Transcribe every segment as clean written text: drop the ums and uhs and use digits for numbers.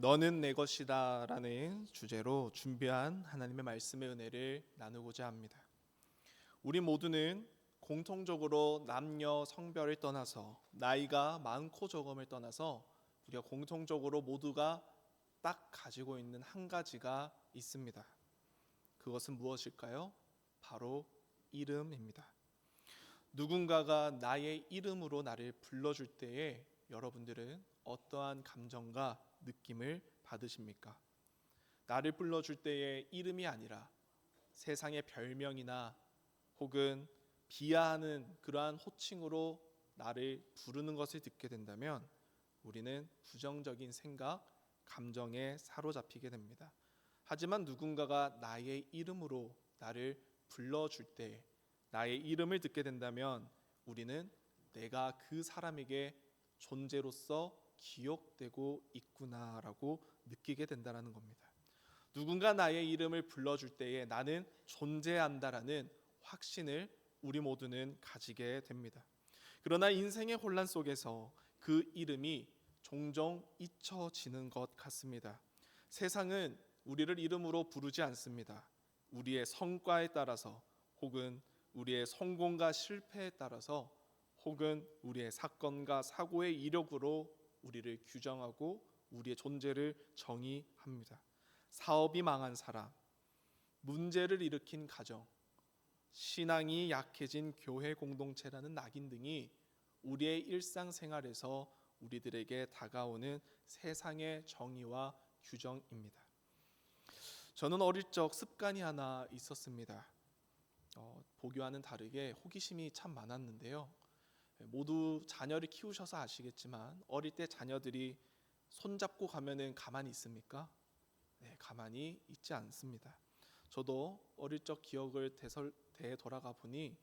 너는 내 것이다 라는 주제로 준비한 하나님의 말씀의 은혜를 나누고자 합니다. 우리 모두는 공통적으로 남녀 성별을 떠나서 나이가 많고 적음을 떠나서 우리가 공통적으로 모두가 딱 가지고 있는 한 가지가 있습니다. 그것은 무엇일까요? 바로 이름입니다. 누군가가 나의 이름으로 나를 불러줄 때에 여러분들은 어떠한 감정과 느낌을 받으십니까? 나를 불러줄 때의 이름이 아니라 세상의 별명이나 혹은 비하하는 그러한 호칭으로 나를 부르는 것을 듣게 된다면 우리는 부정적인 생각, 감정에 사로잡히게 됩니다. 하지만 누군가가 나의 이름으로 나를 불러줄 때 나의 이름을 듣게 된다면 우리는 내가 그 사람에게 존재로서 기억되고 있구나라고 느끼게 된다는 겁니다. 누군가 나의 이름을 불러줄 때에 나는 존재한다라는 확신을 우리 모두는 가지게 됩니다. 그러나 인생의 혼란 속에서 그 이름이 종종 잊혀지는 것 같습니다. 세상은 우리를 이름으로 부르지 않습니다. 우리의 성과에 따라서 혹은 우리의 성공과 실패에 따라서 혹은 우리의 사건과 사고의 이력으로 우리를 규정하고 우리의 존재를 정의합니다. 사업이 망한 사람, 문제를 일으킨 가정, 신앙이 약해진 교회 공동체라는 낙인 등이 우리의 일상생활에서 우리들에게 다가오는 세상의 정의와 규정입니다. 저는 어릴 적 습관이 하나 있었습니다. 보기와는 다르게 호기심이 참 많았는데요. 모두 자녀를 키우셔서 아시겠지만 어릴 때 자녀들이 손잡고 가면은 가만히 있습니까? 네, 가만히 있지 않습니다. 저도 어릴 적 기억을 되돌아가 보니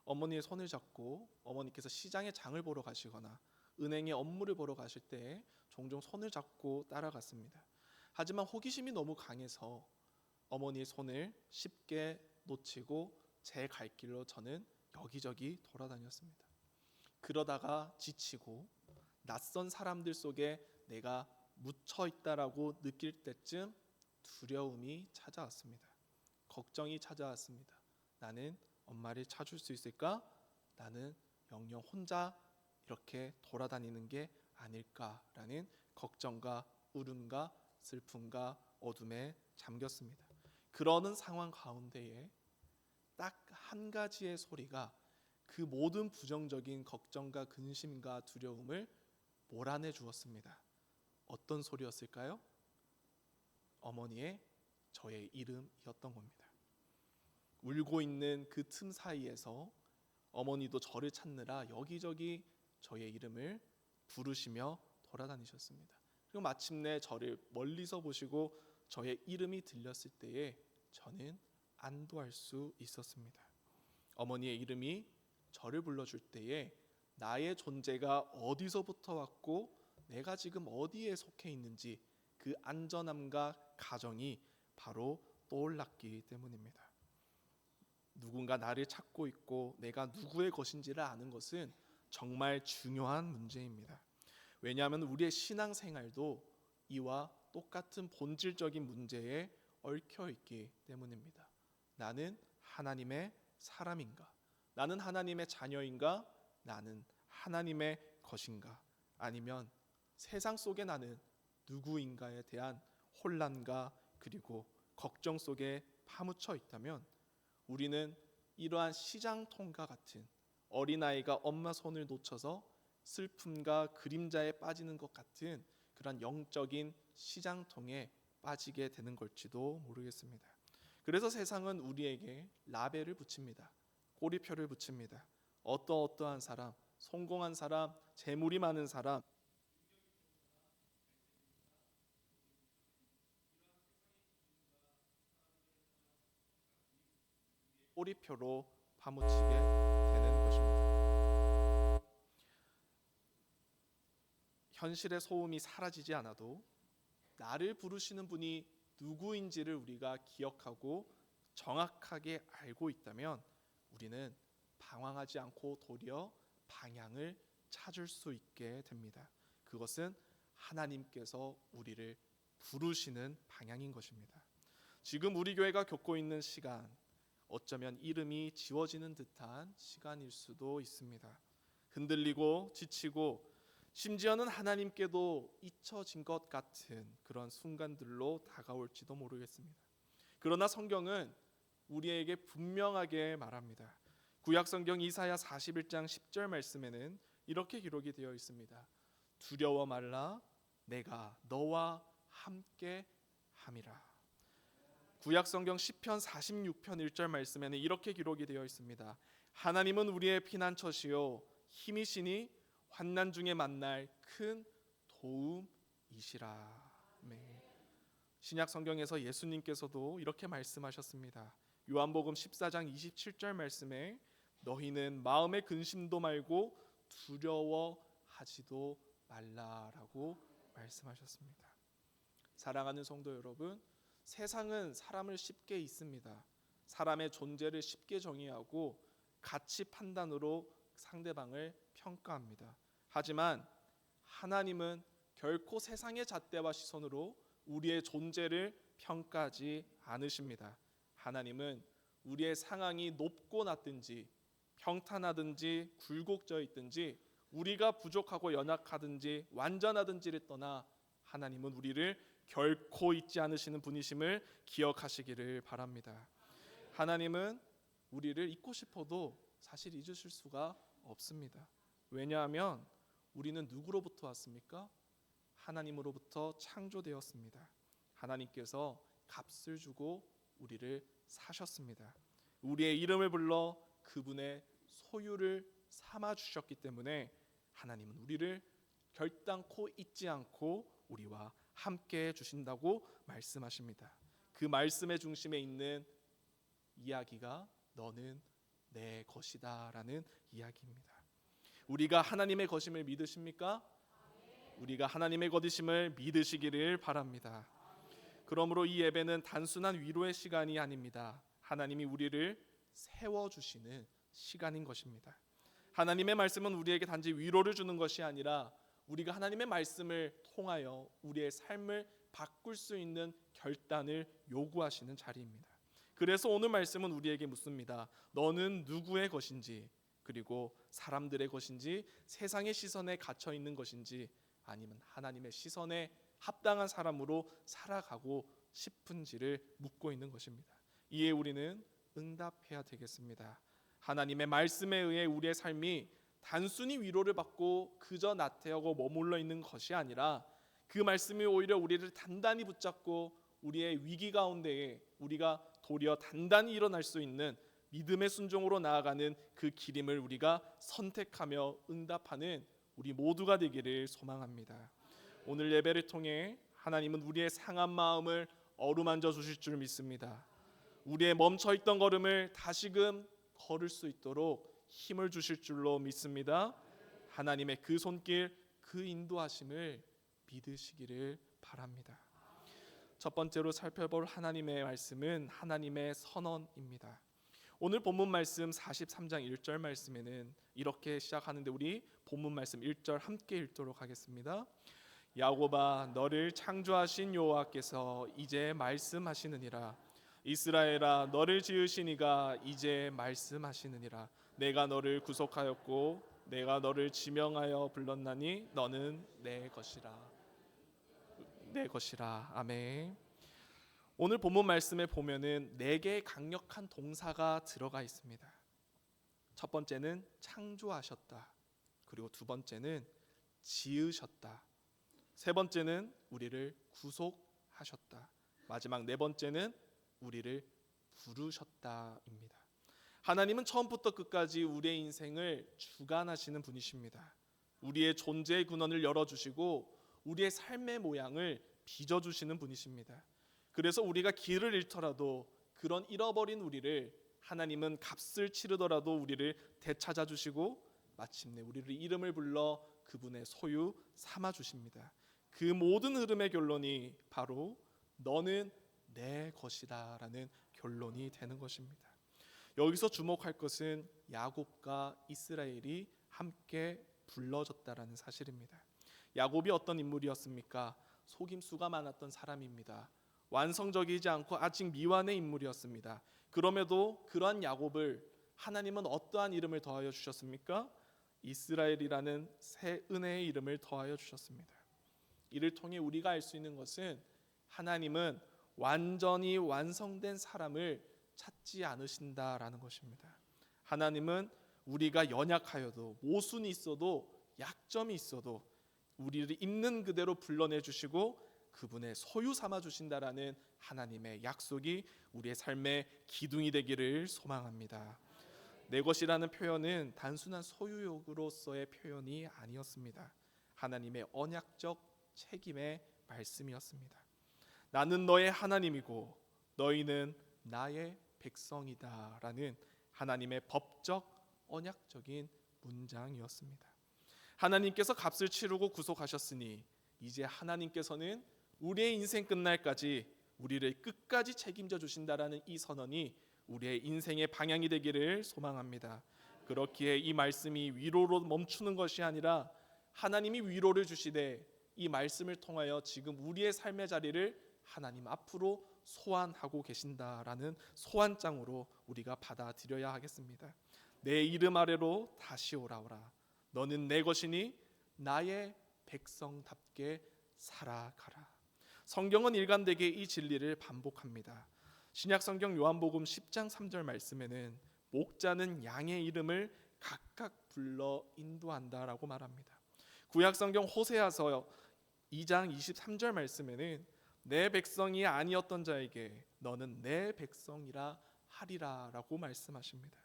어머니의 손을 잡고 어머니께서 시장에 장을 보러 가시거나 은행에 업무를 보러 가실 때 종종 손을 잡고 따라갔습니다. 하지만 호기심이 너무 강해서 어머니의 손을 쉽게 놓치고 제 갈 길로 저는 여기저기 돌아다녔습니다. 그러다가 지치고 낯선 사람들 속에 내가 묻혀 있다라고 느낄 때쯤 두려움이 찾아왔습니다. 걱정이 찾아왔습니다. 나는 엄마를 찾을 수 있을까? 나는 영영 혼자 이렇게 돌아다니는 게 아닐까라는 걱정과 울음과 슬픔과 어둠에 잠겼습니다. 그러는 상황 가운데에 딱 한 가지의 소리가 그 모든 부정적인 걱정과 근심과 두려움을 몰아내 주었습니다. 어떤 소리였을까요? 어머니의 저의 이름이었던 겁니다. 울고 있는 그 틈 사이에서 어머니도 저를 찾느라 여기저기 저의 이름을 부르시며 돌아다니셨습니다. 그리고 마침내 저를 멀리서 보시고 저의 이름이 들렸을 때에 저는 안도할 수 있었습니다. 어머니의 이름이 저를 불러줄 때에 나의 존재가 어디서부터 왔고 내가 지금 어디에 속해 있는지 그 안전함과 가정이 바로 떠올랐기 때문입니다. 누군가 나를 찾고 있고 내가 누구의 것인지를 아는 것은 정말 중요한 문제입니다. 왜냐하면 우리의 신앙생활도 이와 똑같은 본질적인 문제에 얽혀 있기 때문입니다. 나는 하나님의 사람인가? 나는 하나님의 자녀인가? 나는 하나님의 것인가? 아니면 세상 속에 나는 누구인가에 대한 혼란과 그리고 걱정 속에 파묻혀 있다면 우리는 이러한 시장통과 같은 어린아이가 엄마 손을 놓쳐서 슬픔과 그림자에 빠지는 것 같은 그런 영적인 시장통에 빠지게 되는 걸지도 모르겠습니다. 그래서 세상은 우리에게 라벨을 붙입니다. 꼬리표를 붙입니다. 어떠한 사람, 성공한 사람, 재물이 많은 사람, 꼬리표로 파묻히게 되는 것입니다. 현실의 소음이 사라지지 않아도 나를 부르시는 분이 누구인지를 우리가 기억하고 정확하게 알고 있다면 우리는 방황하지 않고 도리어 방향을 찾을 수 있게 됩니다. 그것은 하나님께서 우리를 부르시는 방향인 것입니다. 지금 우리 교회가 겪고 있는 시간, 어쩌면 이름이 지워지는 듯한 시간일 수도 있습니다. 흔들리고 지치고 심지어는 하나님께도 잊혀진 것 같은 그런 순간들로 다가올지도 모르겠습니다. 그러나 성경은 우리에게 분명하게 말합니다. 구약 성경 이사야 41장 10절 말씀에는 이렇게 기록이 되어 있습니다. 두려워 말라, 내가 너와 함께 함이라. 구약 성경 시편 46편 1절 말씀에는 이렇게 기록이 되어 있습니다. 하나님은 우리의 피난처시요 힘이시니 환난 중에 만날 큰 도움이시라. 네. 신약 성경에서 예수님께서도 이렇게 말씀하셨습니다. 요한복음 14장 27절 말씀에 너희는 마음의 근심도 말고 두려워하지도 말라라고 말씀하셨습니다. 사랑하는 성도 여러분, 세상은 사람을 쉽게 잊습니다. 사람의 존재를 쉽게 정의하고 가치 판단으로 상대방을 평가합니다. 하지만 하나님은 결코 세상의 잣대와 시선으로 우리의 존재를 평가하지 않으십니다. 하나님은 우리의 상황이 높고 낮든지 평탄하든지 굴곡져 있든지 우리가 부족하고 연약하든지 완전하든지를 떠나 하나님은 우리를 결코 잊지 않으시는 분이심을 기억하시기를 바랍니다. 하나님은 우리를 잊고 싶어도 사실 잊으실 수가 없습니다. 왜냐하면 우리는 누구로부터 왔습니까? 하나님으로부터 창조되었습니다. 하나님께서 값을 주고 우리를 사셨습니다. 우리의 이름을 불러 그분의 소유를 삼아 주셨기 때문에 하나님은 우리를 결단코 잊지 않고 우리와 함께 해주신다고 말씀하십니다. 그 말씀의 중심에 있는 이야기가 너는 내 것이다 라는 이야기입니다. 우리가 하나님의 것임을 믿으십니까? 우리가 하나님의 것임을 믿으시기를 바랍니다. 그러므로 이 예배는 단순한 위로의 시간이 아닙니다. 하나님이 우리를 세워주시는 시간인 것입니다. 하나님의 말씀은 우리에게 단지 위로를 주는 것이 아니라 우리가 하나님의 말씀을 통하여 우리의 삶을 바꿀 수 있는 결단을 요구하시는 자리입니다. 그래서 오늘 말씀은 우리에게 묻습니다. 너는 누구의 것인지, 그리고 사람들의 것인지, 세상의 시선에 갇혀 있는 것인지, 아니면 하나님의 시선에 합당한 사람으로 살아가고 싶은지를 묻고 있는 것입니다. 이에 우리는 응답해야 되겠습니다. 하나님의 말씀에 의해 우리의 삶이 단순히 위로를 받고 그저 나태하고 머물러 있는 것이 아니라 그 말씀이 오히려 우리를 단단히 붙잡고 우리의 위기 가운데에 우리가 도리어 단단히 일어날 수 있는 믿음의 순종으로 나아가는 그 길임을 우리가 선택하며 응답하는 우리 모두가 되기를 소망합니다. 오늘 예배를 통해 하나님은 우리의 상한 마음을 어루만져 주실 줄 믿습니다. 우리의 멈춰있던 걸음을 다시금 걸을 수 있도록 힘을 주실 줄로 믿습니다. 하나님의 그 손길, 그 인도하심을 믿으시기를 바랍니다. 첫 번째로 살펴볼 하나님의 말씀은 하나님의 선언입니다. 오늘 본문 말씀 43장 1절 말씀에는 이렇게 시작하는데 우리 본문 말씀 1절 함께 읽도록 하겠습니다. 야곱아 너를 창조하신 여호와께서 이제 말씀하시느니라. 이스라엘아 너를 지으신 이가 이제 말씀하시느니라. 내가 너를 구속하였고 내가 너를 지명하여 불렀나니 너는 내 것이라. 내 것이라. 아멘. 오늘 본문 말씀에 보면은 4개의 강력한 동사가 들어가 있습니다. 첫 번째는 창조하셨다. 그리고 두 번째는 지으셨다. 세 번째는 우리를 구속하셨다. 마지막 네 번째는 우리를 부르셨다입니다. 하나님은 처음부터 끝까지 우리의 인생을 주관하시는 분이십니다. 우리의 존재의 근원을 열어주시고 우리의 삶의 모양을 빚어주시는 분이십니다. 그래서 우리가 길을 잃더라도 그런 잃어버린 우리를 하나님은 값을 치르더라도 우리를 되찾아주시고 마침내 우리를 이름을 불러 그분의 소유 삼아주십니다. 그 모든 흐름의 결론이 바로 너는 내 것이다 라는 결론이 되는 것입니다. 여기서 주목할 것은 야곱과 이스라엘이 함께 불러졌다라는 사실입니다. 야곱이 어떤 인물이었습니까? 속임수가 많았던 사람입니다. 완성적이지 않고 아직 미완의 인물이었습니다. 그럼에도 그러한 야곱을 하나님은 어떠한 이름을 더하여 주셨습니까? 이스라엘이라는 새 은혜의 이름을 더하여 주셨습니다. 이를 통해 우리가 알 수 있는 것은 하나님은 완전히 완성된 사람을 찾지 않으신다라는 것입니다. 하나님은 우리가 연약하여도 모순이 있어도 약점이 있어도 우리를 있는 그대로 불러내 주시고 그분의 소유 삼아 주신다라는 하나님의 약속이 우리의 삶의 기둥이 되기를 소망합니다. 내 것이라는 표현은 단순한 소유욕으로서의 표현이 아니었습니다. 하나님의 언약적 책임의 말씀이었습니다. 나는 너의 하나님이고 너희는 나의 백성이다 라는 하나님의 법적 언약적인 문장이었습니다. 하나님께서 값을 치르고 구속하셨으니 이제 하나님께서는 우리의 인생 끝날까지 우리를 끝까지 책임져 주신다라는 이 선언이 우리의 인생의 방향이 되기를 소망합니다. 그렇기에 이 말씀이 위로로 멈추는 것이 아니라 하나님이 위로를 주시되 이 말씀을 통하여 지금 우리의 삶의 자리를 하나님 앞으로 소환하고 계신다라는 소환장으로 우리가 받아들여야 하겠습니다. 내 이름 아래로 다시 오라오라. 너는 내 것이니 나의 백성답게 살아가라. 성경은 일관되게 이 진리를 반복합니다. 신약성경 요한복음 10장 3절 말씀에는 목자는 양의 이름을 각각 불러 인도한다라고 말합니다. 구약성경 호세아서 2장 23절 말씀에는 내 백성이 아니었던 자에게 너는 내 백성이라 하리라라고 말씀하십니다.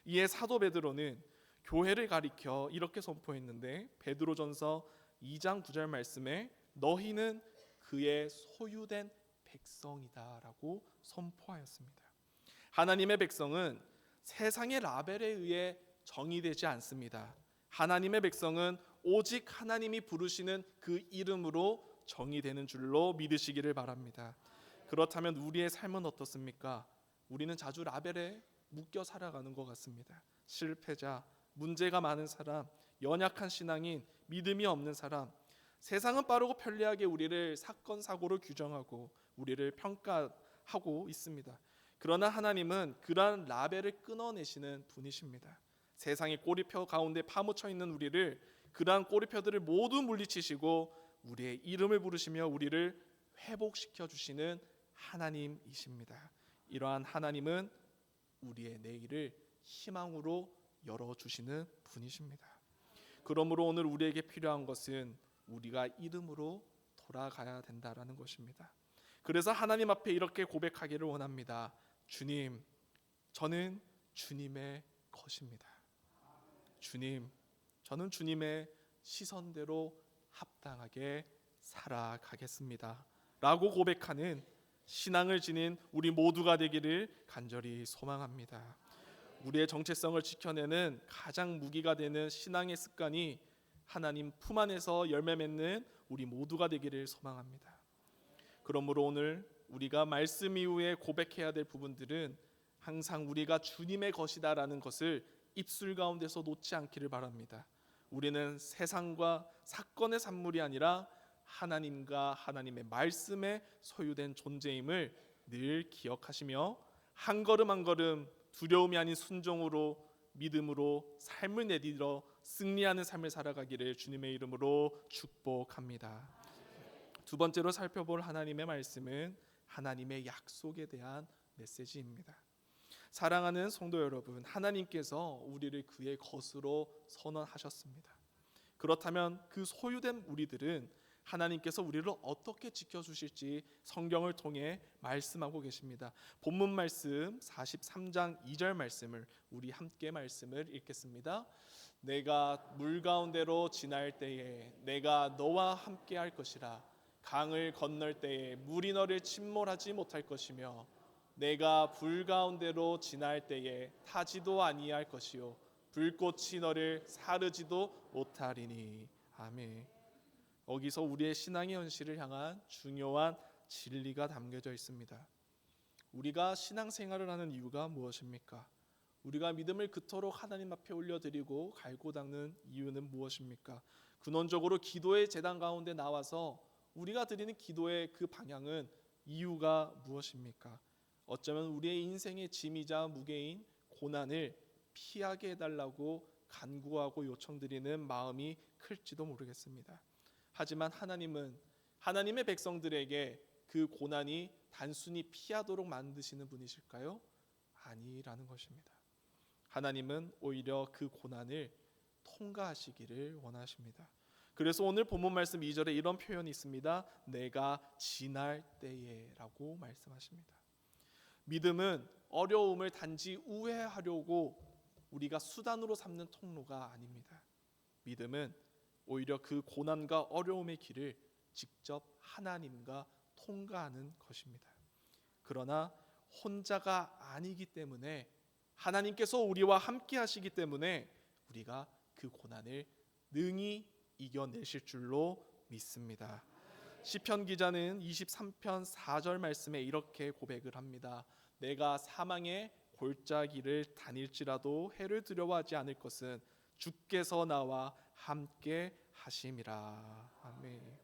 이에 사도 베드로는 교회를 가리켜 이렇게 선포했는데 베드로전서 2장 9절 말씀에 너희는 그의 소유된 백성이다라고 선포하였습니다. 하나님의 백성은 세상의 라벨에 의해 정의되지 않습니다. 하나님의 백성은 오직 하나님이 부르시는 그 이름으로 정의되는 줄로 믿으시기를 바랍니다. 그렇다면 우리의 삶은 어떻습니까? 우리는 자주 라벨에 묶여 살아가는 것 같습니다. 실패자, 문제가 많은 사람, 연약한 신앙인, 믿음이 없는 사람. 세상은 빠르고 편리하게 우리를 사건 사고로 규정하고 우리를 평가하고 있습니다. 그러나 하나님은 그러한 라벨을 끊어내시는 분이십니다. 세상의 꼬리표 가운데 파묻혀 있는 우리를 그러한 꼬리표들을 모두 물리치시고 우리의 이름을 부르시며 우리를 회복시켜 주시는 하나님이십니다. 이러한 하나님은 우리의 내일을 희망으로 열어주시는 분이십니다. 그러므로 오늘 우리에게 필요한 것은 우리가 이름으로 돌아가야 된다라는 것입니다. 그래서 하나님 앞에 이렇게 고백하기를 원합니다. 주님, 저는 주님의 것입니다. 주님, 저는 주님의 시선대로 합당하게 살아가겠습니다 라고 고백하는 신앙을 지닌 우리 모두가 되기를 간절히 소망합니다. 우리의 정체성을 지켜내는 가장 무기가 되는 신앙의 습관이 하나님 품 안에서 열매 맺는 우리 모두가 되기를 소망합니다. 그러므로 오늘 우리가 말씀 이후에 고백해야 될 부분들은 항상 우리가 주님의 것이다라는 것을 입술 가운데서 놓지 않기를 바랍니다. 우리는 세상과 사건의 산물이 아니라 하나님과 하나님의 말씀에 소유된 존재임을 늘 기억하시며 한 걸음 한 걸음 두려움이 아닌 순종으로 믿음으로 삶을 내딛어 승리하는 삶을 살아가기를 주님의 이름으로 축복합니다. 두 번째로 살펴볼 하나님의 말씀은 하나님의 약속에 대한 메시지입니다. 사랑하는 성도 여러분, 하나님께서 우리를 그의 것으로 선언하셨습니다. 그렇다면 그 소유된 우리들은 하나님께서 우리를 어떻게 지켜주실지 성경을 통해 말씀하고 계십니다. 본문 말씀 43장 2절 말씀을 우리 함께 말씀을 읽겠습니다. 내가 물 가운데로 지날 때에 내가 너와 함께 할 것이라. 강을 건널 때에 물이 너를 침몰하지 못할 것이며 내가 불 가운데로 지날 때에 타지도 아니할 것이요 불꽃이 너를 사르지도 못하리니. 아멘. 여기서 우리의 신앙의 현실을 향한 중요한 진리가 담겨져 있습니다. 우리가 신앙생활을 하는 이유가 무엇입니까? 우리가 믿음을 그토록 하나님 앞에 올려드리고 갈고 닦는 이유는 무엇입니까? 근원적으로 기도의 제단 가운데 나와서 우리가 드리는 기도의 그 방향은 이유가 무엇입니까? 어쩌면 우리의 인생의 짐이자 무게인 고난을 피하게 해달라고 간구하고 요청드리는 마음이 클지도 모르겠습니다. 하지만 하나님은 하나님의 백성들에게 그 고난이 단순히 피하도록 만드시는 분이실까요? 아니라는 것입니다. 하나님은 오히려 그 고난을 통과하시기를 원하십니다. 그래서 오늘 본문 말씀 2절에 이런 표현이 있습니다. 내가 지날 때에 라고 말씀하십니다. 믿음은 어려움을 단지 우회하려고 우리가 수단으로 삼는 통로가 아닙니다. 믿음은 오히려 그 고난과 어려움의 길을 직접 하나님과 통과하는 것입니다. 그러나 혼자가 아니기 때문에 하나님께서 우리와 함께 하시기 때문에 우리가 그 고난을 능히 이겨내실 줄로 믿습니다. 시편 기자는 23편 4절 말씀에 이렇게 고백을 합니다. 내가 사망의 골짜기를 다닐지라도 해를 두려워하지 않을 것은 주께서 나와 함께 하심이라. 아멘.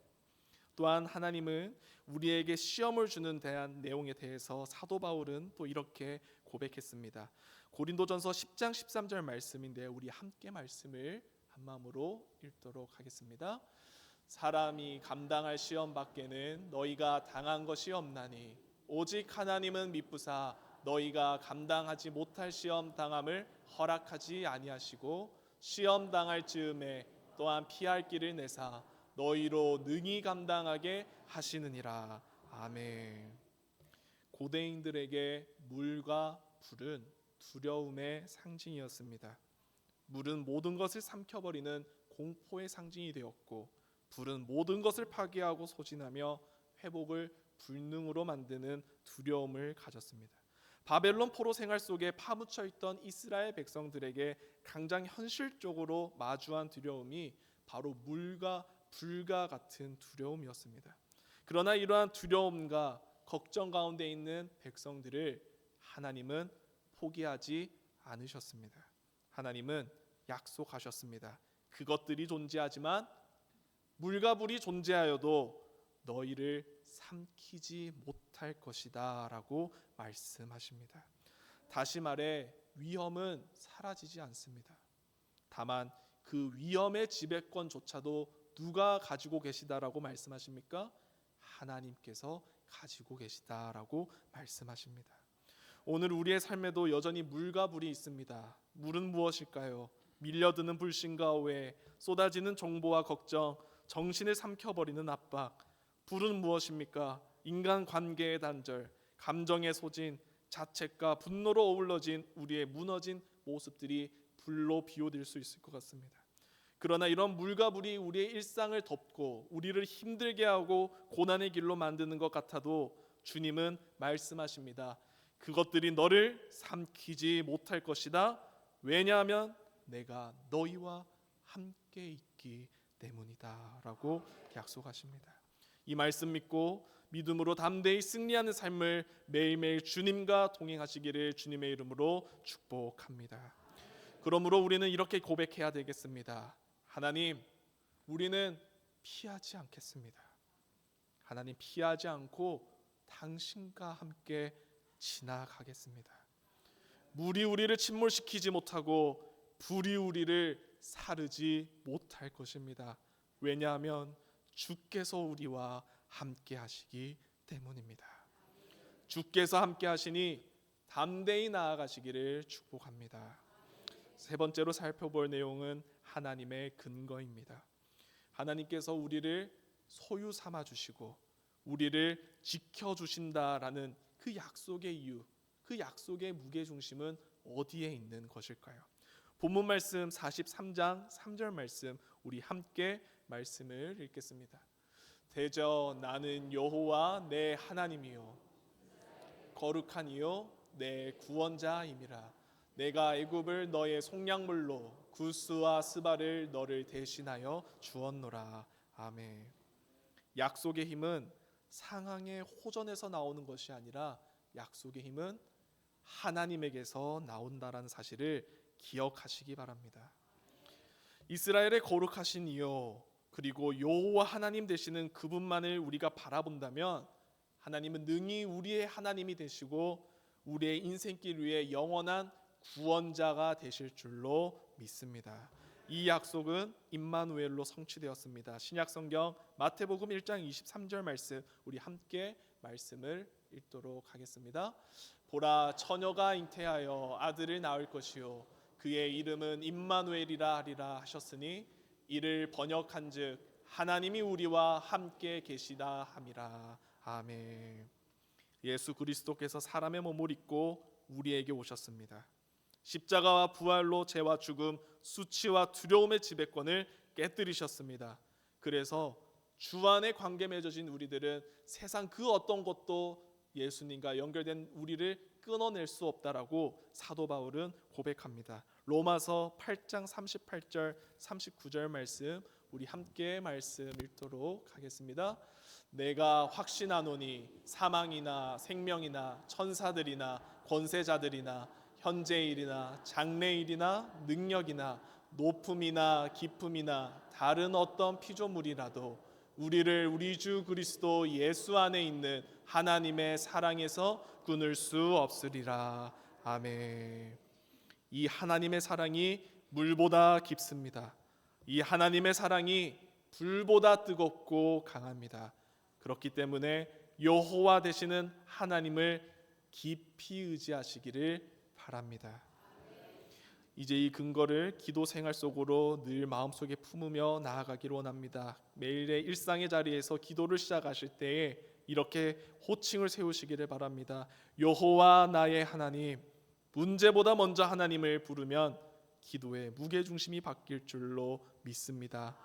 또한 하나님은 우리에게 시험을 주는 대한 내용에 대해서 사도 바울은 또 이렇게 고백했습니다. 고린도전서 10장 13절 말씀인데 우리 함께 말씀을 한마음으로 읽도록 하겠습니다. 사람이 감당할 시험 밖에는 너희가 당한 것이 없나니 오직 하나님은 미쁘사 너희가 감당하지 못할 시험 당함을 허락하지 아니하시고 시험 당할 즈음에 또한 피할 길을 내사 너희로 능히 감당하게 하시느니라. 아멘. 고대인들에게 물과 불은 두려움의 상징이었습니다. 물은 모든 것을 삼켜버리는 공포의 상징이 되었고 불은 모든 것을 파괴하고 소진하며 회복을 불능으로 만드는 두려움을 가졌습니다. 바벨론 포로 생활 속에 파묻혀 있던 이스라엘 백성들에게 가장 현실적으로 마주한 두려움이 바로 물과 불과 같은 두려움이었습니다. 그러나 이러한 두려움과 걱정 가운데 있는 백성들을 하나님은 포기하지 않으셨습니다. 하나님은 약속하셨습니다. 그것들이 존재하지만 물과 불이 존재하여도 너희를 삼키지 못할 것이다 라고 말씀하십니다. 다시 말해 위험은 사라지지 않습니다. 다만 그 위험의 지배권조차도 누가 가지고 계시다라고 말씀하십니까? 하나님께서 가지고 계시다라고 말씀하십니다. 오늘 우리의 삶에도 여전히 물과 불이 있습니다. 물은 무엇일까요? 밀려드는 불신과 오해, 쏟아지는 정보와 걱정, 정신을 삼켜버리는 압박. 불은 무엇입니까? 인간관계의 단절, 감정의 소진, 자책과 분노로 어우러진 우리의 무너진 모습들이 불로 비워질 수 있을 것 같습니다. 그러나 이런 물과 불이 우리의 일상을 덮고 우리를 힘들게 하고 고난의 길로 만드는 것 같아도 주님은 말씀하십니다. 그것들이 너를 삼키지 못할 것이다. 왜냐하면 내가 너희와 함께 있기 때문이다 라고 약속하십니다. 이 말씀 믿고 믿음으로 담대히 승리하는 삶을 매일매일 주님과 동행하시기를 주님의 이름으로 축복합니다. 그러므로 우리는 이렇게 고백해야 되겠습니다. 하나님, 우리는 피하지 않겠습니다. 하나님, 피하지 않고 당신과 함께 지나가겠습니다. 물이 우리를 침몰시키지 못하고 불이 우리를 사르지 못할 것입니다. 왜냐하면 주께서 우리와 함께 하시기 때문입니다. 주께서 함께 하시니 담대히 나아가시기를 축복합니다. 세 번째로 살펴볼 내용은 하나님의 근거입니다. 하나님께서 우리를 소유 삼아 주시고 우리를 지켜 주신다라는 그 약속의 이유, 그 약속의 무게중심은 어디에 있는 것일까요? 본문 말씀 43장 3절 말씀 우리 함께 말씀을 읽겠습니다. 대저 나는 여호와 내 하나님이요 거룩한 이요 내 구원자임이라. 내가 애굽을 너의 속량물로 구스와 스바를 너를 대신하여 주었노라. 아멘. 약속의 힘은 상황의 호전에서 나오는 것이 아니라 약속의 힘은 하나님에게서 나온다라는 사실을 기억하시기 바랍니다. 이스라엘의 거룩하신 이요 그리고 여호와 하나님 되시는 그분만을 우리가 바라본다면 하나님은 능히 우리의 하나님이 되시고 우리의 인생길 위에 영원한 구원자가 되실 줄로 믿습니다. 이 약속은 임마누엘로 성취되었습니다. 신약성경 마태복음 1장 23절 말씀, 우리 함께 말씀을 읽도록 하겠습니다. 보라, 처녀가 잉태하여 아들을 낳을 것이요 그의 이름은 임마누엘이라 하리라 하셨으니 이를 번역한즉 하나님이 우리와 함께 계시다 함이라. 아멘. 예수 그리스도께서 사람의 몸을 입고 우리에게 오셨습니다. 십자가와 부활로 죄와 죽음, 수치와 두려움의 지배권을 깨뜨리셨습니다. 그래서 주 안에 관계 맺어진 우리들은 세상 그 어떤 것도 예수님과 연결된 우리를 끊어낼 수 없다라고 사도 바울은 고백합니다. 로마서 8장 38절 39절 말씀, 우리 함께 말씀 읽도록 하겠습니다. 내가 확신하노니 사망이나 생명이나 천사들이나 권세자들이나 현재일이나 장래일이나 능력이나 높음이나 깊음이나 다른 어떤 피조물이라도 우리를 우리 주 그리스도 예수 안에 있는 하나님의 사랑에서 끊을 수 없으리라. 아멘. 이 하나님의 사랑이 물보다 깊습니다. 이 하나님의 사랑이 불보다 뜨겁고 강합니다. 그렇기 때문에 여호와 되시는 하나님을 깊이 의지하시기를 바랍니다. 이제 이 근거를 기도 생활 속으로 늘 마음속에 품으며 나아가기를 원합니다. 매일의 일상의 자리에서 기도를 시작하실 때에 이렇게 호칭을 세우시기를 바랍니다. 여호와 나의 하나님. 문제보다 먼저 하나님을 부르면 기도의 무게중심이 바뀔 줄로 믿습니다.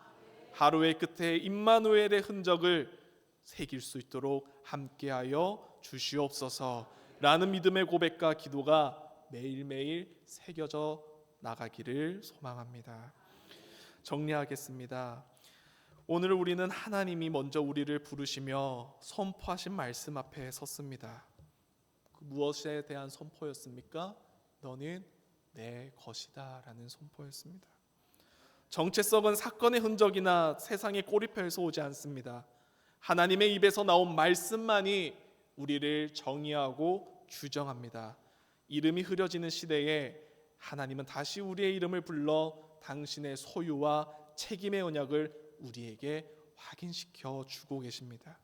하루의 끝에 임마누엘의 흔적을 새길 수 있도록 함께하여 주시옵소서 라는 믿음의 고백과 기도가 매일매일 새겨져 나가기를 소망합니다. 정리하겠습니다. 오늘 우리는 하나님이 먼저 우리를 부르시며 선포하신 말씀 앞에 섰습니다. 무엇에 대한 선포였습니까? 너는 내 것이다 라는 선포였습니다. 정체성은 사건의 흔적이나 세상의 꼬리표에서 오지 않습니다. 하나님의 입에서 나온 말씀만이 우리를 정의하고 규정합니다. 이름이 흐려지는 시대에 하나님은 다시 우리의 이름을 불러 당신의 소유와 책임의 언약을 우리에게 확인시켜 주고 계십니다.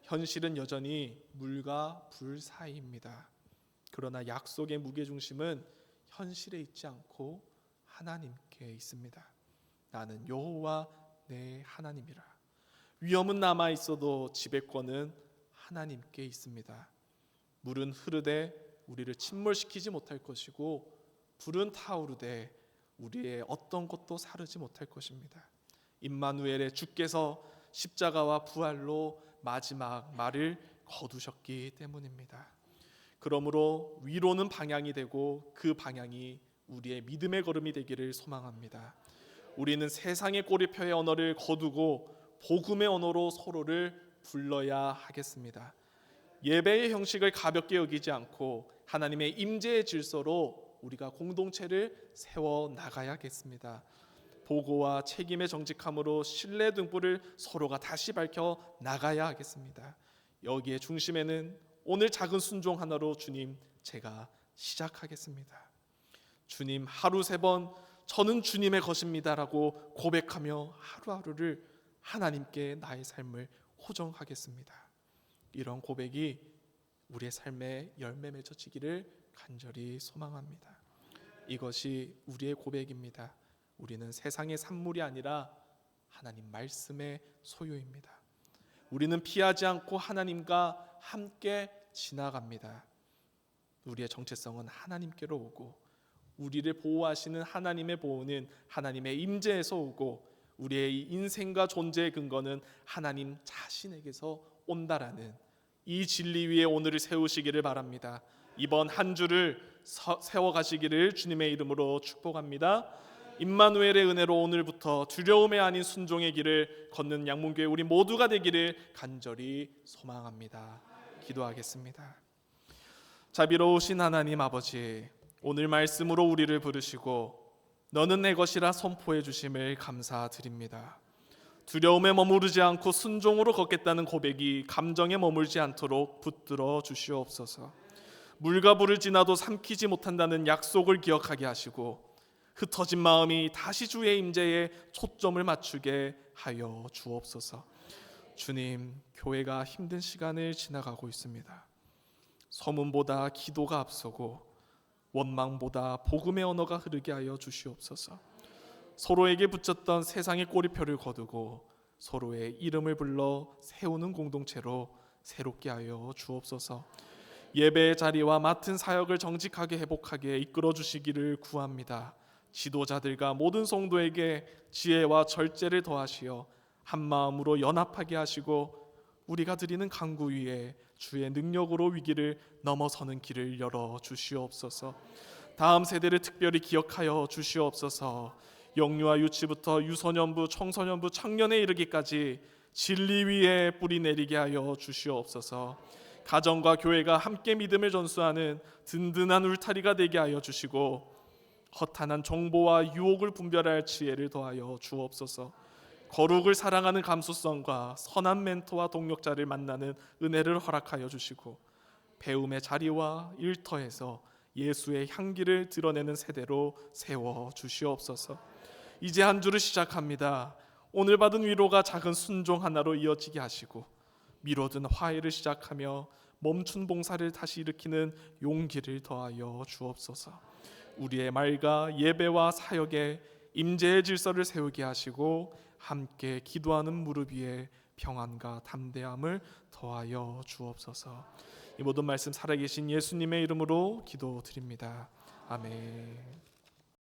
현실은 여전히 물과 불 사이입니다. 그러나 약속의 무게중심은 현실에 있지 않고 하나님께 있습니다. 나는 여호와 내 하나님이라. 위험은 남아 있어도 지배권은 하나님께 있습니다. 물은 흐르되 우리를 침몰시키지 못할 것이고 불은 타오르되 우리의 어떤 것도 사르지 못할 것입니다. 임마누엘의 주께서 십자가와 부활로 마지막 말을 거두셨기 때문입니다. 그러므로 위로는 방향이 되고 그 방향이 우리의 믿음의 걸음이 되기를 소망합니다. 우리는 세상의 꼬리표의 언어를 거두고 복음의 언어로 서로를 불러야 하겠습니다. 예배의 형식을 가볍게 여기지 않고 하나님의 임재의 질서로 우리가 공동체를 세워 나가야겠습니다. 보고와 책임의 정직함으로 신뢰 등불을 서로가 다시 밝혀 나가야 하겠습니다. 여기에 중심에는 오늘 작은 순종 하나로 주님 제가 시작하겠습니다. 주님 하루 3번 저는 주님의 것입니다라고 고백하며 하루하루를 하나님께 나의 삶을 호정하겠습니다. 이런 고백이 우리의 삶에 열매 맺어지기를 간절히 소망합니다. 이것이 우리의 고백입니다. 우리는 세상의 산물이 아니라 하나님 말씀의 소유입니다. 우리는 피하지 않고 하나님과 함께 지나갑니다. 우리의 정체성은 하나님께로 오고 우리를 보호하시는 하나님의 보호는 하나님의 임재에서 오고 우리의 인생과 존재의 근거는 하나님 자신에게서 온다라는 이 진리 위에 오늘을 세우시기를 바랍니다. 이번 한 주를 세워가시기를 주님의 이름으로 축복합니다. 임마누엘의 은혜로 오늘부터 두려움이 아닌 순종의 길을 걷는 양문교회 우리 모두가 되기를 간절히 소망합니다. 기도하겠습니다. 자비로우신 하나님 아버지, 오늘 말씀으로 우리를 부르시고 너는 내 것이라 선포해 주심을 감사드립니다. 두려움에 머무르지 않고 순종으로 걷겠다는 고백이 감정에 머물지 않도록 붙들어 주시옵소서. 물과 불을 지나도 삼키지 못한다는 약속을 기억하게 하시고 흩어진 마음이 다시 주의 임재에 초점을 맞추게 하여 주옵소서. 주님, 교회가 힘든 시간을 지나가고 있습니다. 소문보다 기도가 앞서고 원망보다 복음의 언어가 흐르게 하여 주시옵소서. 서로에게 붙였던 세상의 꼬리표를 거두고 서로의 이름을 불러 세우는 공동체로 새롭게 하여 주옵소서. 예배의 자리와 맡은 사역을 정직하게 회복하게 이끌어 주시기를 구합니다. 지도자들과 모든 성도에게 지혜와 절제를 더하시어 한 마음으로 연합하게 하시고 우리가 드리는 간구 위에 주의 능력으로 위기를 넘어서는 길을 열어 주시옵소서. 다음 세대를 특별히 기억하여 주시옵소서. 영유아 유치부터 유소년부, 청소년부, 청년에 이르기까지 진리 위에 뿌리 내리게 하여 주시옵소서. 가정과 교회가 함께 믿음을 전수하는 든든한 울타리가 되게 하여 주시고 허탄한 정보와 유혹을 분별할 지혜를 더하여 주옵소서. 거룩을 사랑하는 감수성과 선한 멘토와 동력자를 만나는 은혜를 허락하여 주시고 배움의 자리와 일터에서 예수의 향기를 드러내는 세대로 세워 주시옵소서. 이제 한 주를 시작합니다. 오늘 받은 위로가 작은 순종 하나로 이어지게 하시고 미뤄둔 화해를 시작하며 멈춘 봉사를 다시 일으키는 용기를 더하여 주옵소서. 우리의 말과 예배와 사역에 임재의 질서를 세우게 하시고 함께 기도하는 무릎 위에 평안과 담대함을 더하여 주옵소서. 이 모든 말씀 살아계신 예수님의 이름으로 기도드립니다. 아멘.